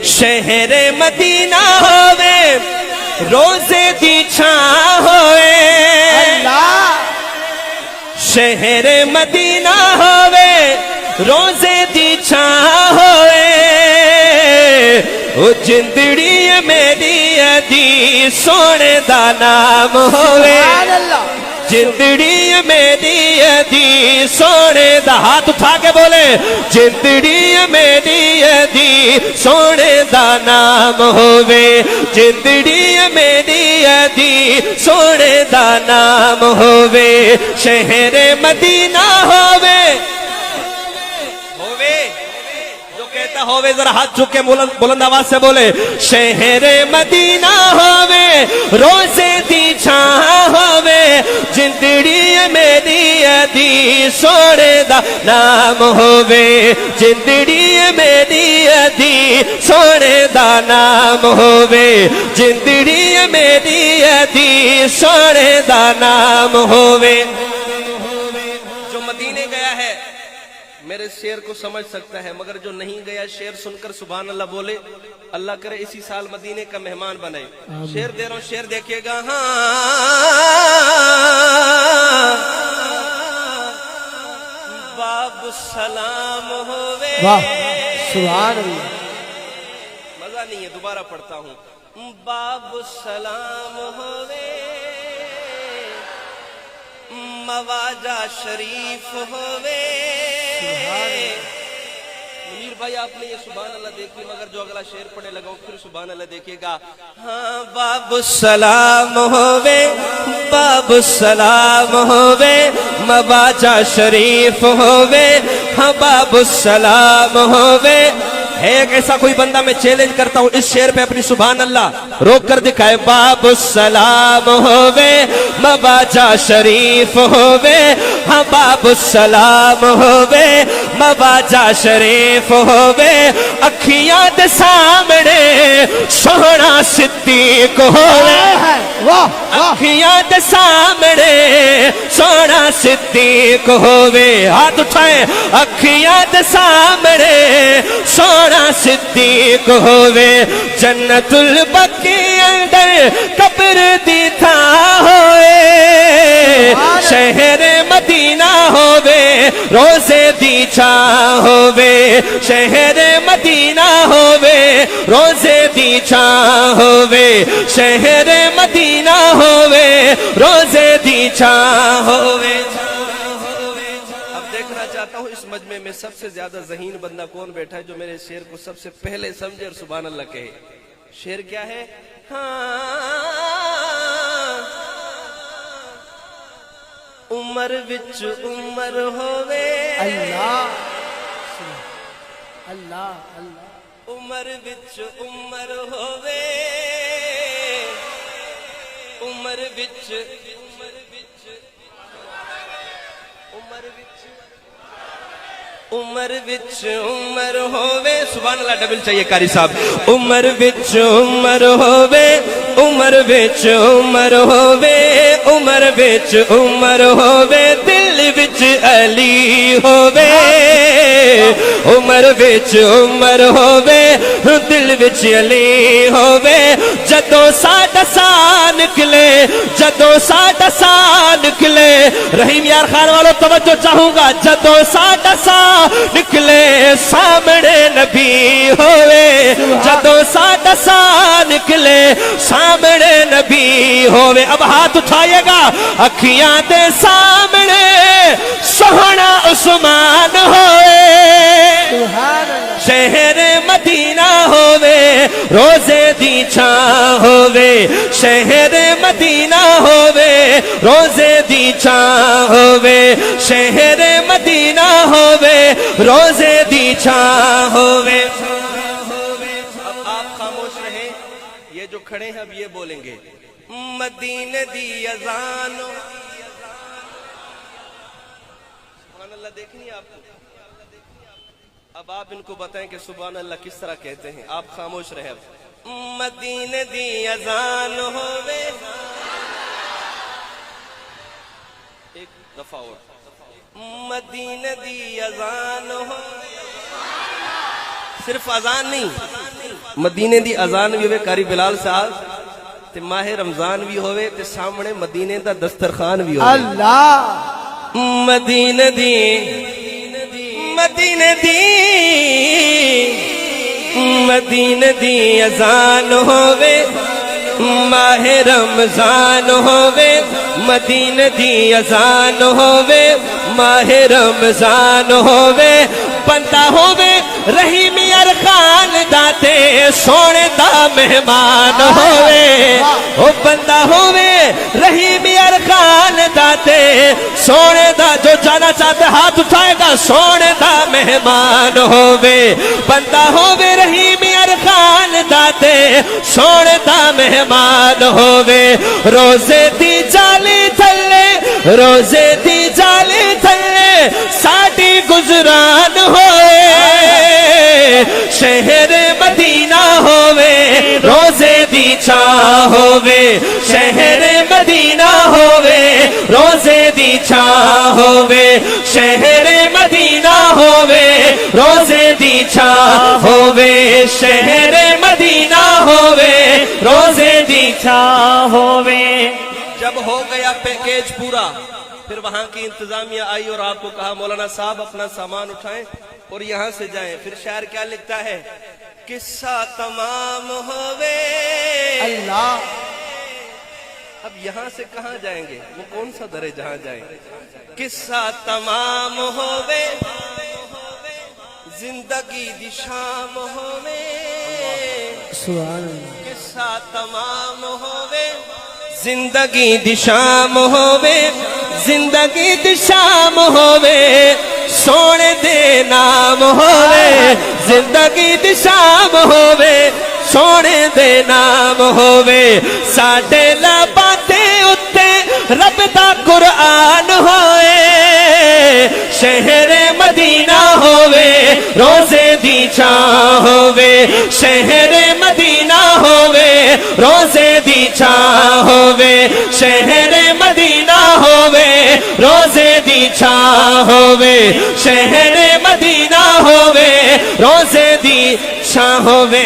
شہر مدینہ ہووے روزے دی چھاں ہوئے شہر مدینہ ہووے روزے دی چھاں ہوئے او جندڑی میری ادی سونے دا نام ہوئے جندڑی میری ادی سونے دا ہاتھ اٹھا کے بولے جندڑی میری ادی سونے دا نام ہووے جندڑی میری ادی سونے دا نام ہووے شہر مدینہ ہووے جو کہتا ہووے ذرا ہاتھ جھک کے بلند آواز سے بولے شہر مدینہ ہووے روزے دی چھاں ہووے جندڑی میری ادی سونے دا نام ہووے جندڑی میری ادی سونے دا نام ہووے جندڑی میری ادی سونے دا نام ہووے جو مدینے گیا ہے میرے شعر کو سمجھ سکتا ہے مگر جو نہیں گیا شعر سن کر سبحان اللہ بولے اللہ کرے اسی سال مدینے کا مہمان بنے شعر دے رہا ہوں شعر دیکھیے گا ہاں باب سلام ہووے سبحان اللہ مزہ نہیں ہے دوبارہ پڑھتا ہوں باب سلام ہووے مواجہ شریف ہووے منیر بھائی آپ نے یہ سبحان اللہ دیکھی مگر جو اگلا شعر پڑھنے لگا ہوں پھر سبحان اللہ دیکھیے گا ہاں باب السلام ہووے باب السلام ہووے مواجہ شریف ہووے ہاں باب السلام ہووے ہے ایک ایسا کوئی بندہ میں چیلنج کرتا ہوں اس شعر پہ اپنی سبحان اللہ روک کر دکھائے باب السلام ہووے مواجہ شریف ہووے ہاں باب السلام ہووے مواجہ شریف ہووے اکھیاں دے سامنے سونا صدیق ہووے اکھیاں دے سامنے سونا صدیق ہووے ہاتھ اٹھائیں اکھیاں دے سامنے سونا صدیق ہووے جنت البقی اندر قبر دی تھا ہوئے شہر مدینہ ہووے روزے دی چھاں ہووے شہر مدینہ ہووے روزے دی چھاں ہووے شہر مدینہ ہووے روزے دی چھاں ہووے چاہتا ہوں اس مجمع میں سب سے زیادہ ذہین بندہ کون بیٹھا ہے جو میرے شعر کو سب سے پہلے سمجھے اور سبحان اللہ کہے شعر کیا ہے عمر وچ عمر ہووے اللہ اللہ اللہ عمر وچ عمر ہووے عمر وچ عمر وچ عمر ہووے سبحان اللہ ڈبل چاہیے قاری صاحب عمر وچ عمر ہووے عمر وچ عمر ہووے عمر وچ عمر ہووے دل وچ علی ہووے عمر وچ عمر ہووے دل وچ علی ہووے جدوں ساڈا سا نکلے جدوں ساڈا سا نکلے رحیم یار خان والوں توجہ چاہوں گا جدوں ساڈا سا نکلے سامنے نبی ہوئے جدوں ساڈا سا نکلے سامنے نبی ہوئے اب ہاتھ اٹھائیے گا اکھیاں دے سامنے سوہنا عثمان ہوئے شہر مدینہ ہوئے روزے دی چھاں ہوئے شہر مدینہ ہوئے روزے دی چھاں ہوئے شہر مدینہ ہوئے روزے دی چھاں ہوئے اب آپ خاموش رہیں یہ جو کھڑے ہیں اب یہ بولیں گے مدینے دی اذان سبحان اللہ دیکھنی آپ کو اب آپ ان کو بتائیں کہ سبحان اللہ کس طرح کہتے ہیں آپ خاموش رہے اب مدینے دی اذان ہووے ایک دفعہ اور مدینے دی اذان ہووے صرف اذان نہیں مدینے دی اذان بھی ہوئے کاری بلال صاحب تے ماہ رمضان بھی ہوئے تے سامنے مدینے دا دسترخوان بھی ہوئے اللہ مدینے دی مدینے دی مدینے دی اذان ہوئے ماہ رمضان ہوئے مدینے دی اذان ہوئے ماہ رمضان ہوئے بندہ ہوئے رحیم ارخان داتے سونے دا مہمان ہوئے او بندہ ہوئے رحیم ارخان داتے سونے دا جو جانا چاہتے ہاتھ اٹھائے گا سونے دا مہمان ہوئے بندہ ہوئے رحیم ارخان داتے سونے دا مہمان ہوئے روزے دی جالی تھلے روزے دی جالی تھلے ساڑی گزران ہوئے شہر مدینہ ہوئے روزے دی چھاں ہوئے شہر مدینہ ہوئے روزے دی چھاں ہوئے شہر مدینہ ہوئے روزے دی چھاں ہوئے شہر مدینہ ہوئے روزے دی چھاں ہوئے جب ہو گیا پیکیج پورا پھر وہاں کی انتظامیہ آئی اور آپ کو کہا مولانا صاحب اپنا سامان اٹھائیں اور یہاں سے جائیں پھر شاعر کیا لکھتا ہے قصہ تمام ہوئے اللہ اب یہاں سے کہاں جائیں گے وہ کون سا درے جہاں جائیں قصہ تمام ہوئے زندگی دی شام ہوئے سبحان اللہ قصہ تمام ہوئے زندگی دی شام ہوئے زندگی دی شام ہوئے سونے دے نام ہوئے زندگی دی شام ہوئے سونے دے نام ہوئے ساڈے لباتے اتے رب دا قرآن ہوئے شہر مدینہ ہوئے روزے دی چھاں ہوئے شہر مدینہ ہوئے روزے دی چھاں ہوئے شہر مدینہ ہوئے روزے دی چھاں ہوئے شہر مدینہ ہوئے روزے دی چھاں ہوئے